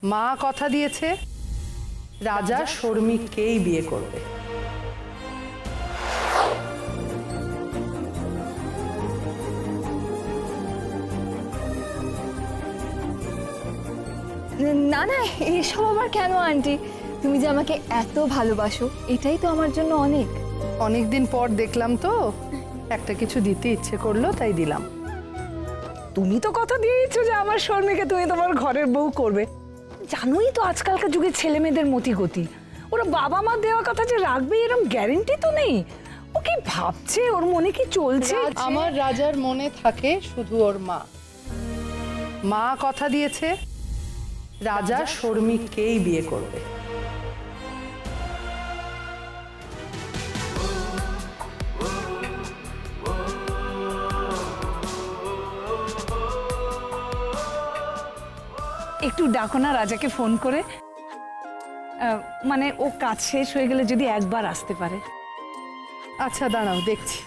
মা কথা দিয়েছে রাজা শর্মিকেই বিয়ে করবে। না না, এসব আবার কেন আন্টি? তুমি যে আমাকে এত ভালোবাসো, এটাই তো আমার জন্য অনেক। অনেকদিন পর দেখলাম তো, একটা কিছু দিতে ইচ্ছে করলো তাই দিলাম। তুমি তো কথা দিয়েছো যে আমার শর্মিকে তুমি তোমার ঘরের বউ করবে। জানোই তো আজকালকার যুগের ছেলে মেয়েদের মতি গতি, ওরা বাবা মা দেওয়া কথা যে রাখবে এরকম গ্যারেন্টি তো নেই। ও কি ভাবছে, ওর মনে কি চলছে? আমার রাজার মনে থাকে শুধু ওর মা। মা কথা দিয়েছে রাজা শর্মিকেই বিয়ে করবে। একটু ডাকো না রাজাকে ফোন করে, মানে ও কাজ শেষ হয়ে গেলে যদি একবার আসতে পারে। আচ্ছা দাঁড়াও, দেখছি।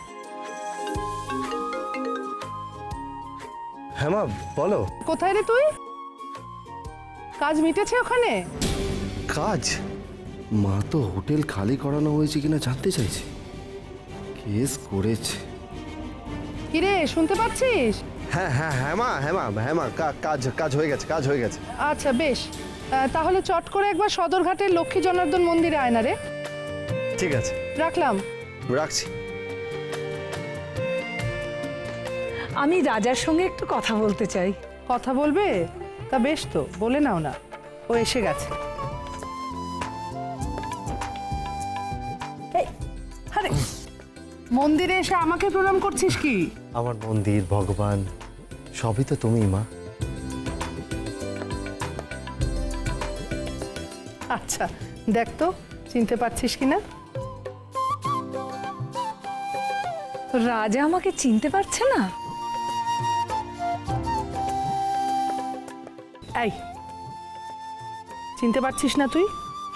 হ্যাঁ মা বলো। কোথায় রে তুই? কাজ মিটেছে ওখানে? কাজ? মা তো হোটেল খালি করানো হয়েছে কিনা জানতে চাইছে। কেস করেছে। কিরে, শুনতে পাচ্ছিস? হ্যাঁ হ্যাঁ হ্যাঁ মা, হ্যাঁ মা, হ্যাঁ মা, কাজ কাজ হয়ে গেছে, কাজ হয়ে গেছে। আচ্ছা বেশ, তাহলে চট করে একবার সদরঘাটের লক্ষ্মী জনার্দন মন্দিরে আয় না রে। ঠিক আছে, রাখলাম। রাখছি। আমি রাজার সঙ্গে একটু কথা বলতে চাই। কথা বলবে? তা বেশ, তো বলে নাও না। ও এসে গেছে। এই, আরে মন্দিরে এসে আমাকে প্রণাম করছিস কি? আমার মন্দির, ভগবান সবই তো তুমি মা। আচ্ছা দেখ তো, চিনতে পারছিস কিনা? রাজা আমাকে চিনতে পারছে না? এই, চিনতে পারছিস না তুই?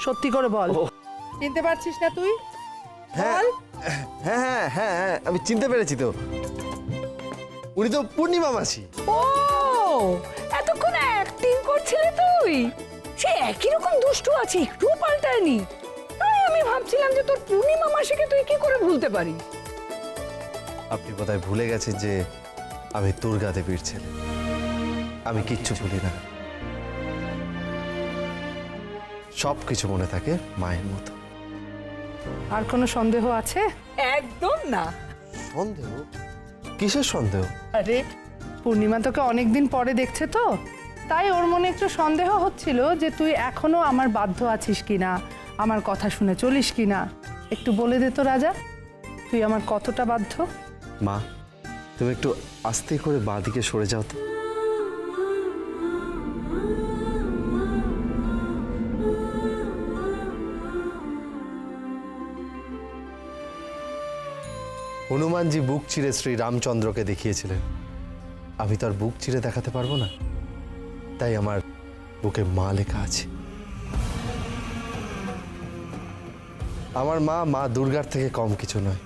সত্যি করে বল, চিনতে পারছিস না তুই? হ্যাঁ হ্যাঁ হ্যাঁ হ্যাঁ হ্যাঁ, আমি চিনতে পেরেছি তো। উনি তো পূর্ণিমা মাসি। ও, এতক্ষণ অ্যাক্টিং করছিলে তুই? সে একই রকম দুষ্টু আছে, একটুও পাল্টায়নি। তাই আমি ভাবছিলাম যে তোর পূর্ণিমা মাসিকে তুই কি করে ভুলতে পারিস। আপনি বোধহয় ভুলে গেছেন যে আমি দুর্গা দেবীর ছেলে। আমি কিচ্ছু ভুলি না, সব কিছু মনে থাকে মায়ের মতো। আর কোনো সন্দেহ আছে? একদম না। সন্দেহ? কিসের সন্দেহ? আরে পূর্ণিমা তোকে অনেকদিন পরে দেখছে তো, তাই ওর মনে একটু সন্দেহ হচ্ছিল যে তুই এখনো আমার বাধ্য আছিস কিনা, আমার কথা শুনে চলিস কিনা। একটু বলে দে তো রাজা, তুই আমার কতটা বাধ্য? মা, তুমি একটু আস্তে করে বাঁ দিকে সরে যাও তো। হনুমানজি বুক চিরে শ্রী রামচন্দ্রকে দেখিয়েছিলেন। আমি তো আর বুক চিরে দেখাতে পারবো না, তাই আমার বুকে মা লেখা আছে। আমার মা মা দুর্গার থেকে কম কিছু নয়,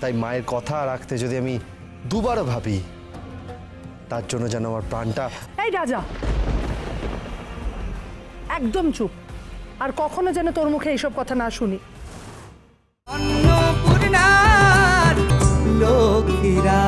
তাই মায়ের কথা রাখতে যদি আমি দুবারও ভাবি, তার জন্য যেন আমার প্রাণটা। এই রাজা, একদম চুপ। আর কখনো যেন তোর মুখে এইসব কথা না শুনি। অন্নপূর্ণার লক্ষ্মীরা।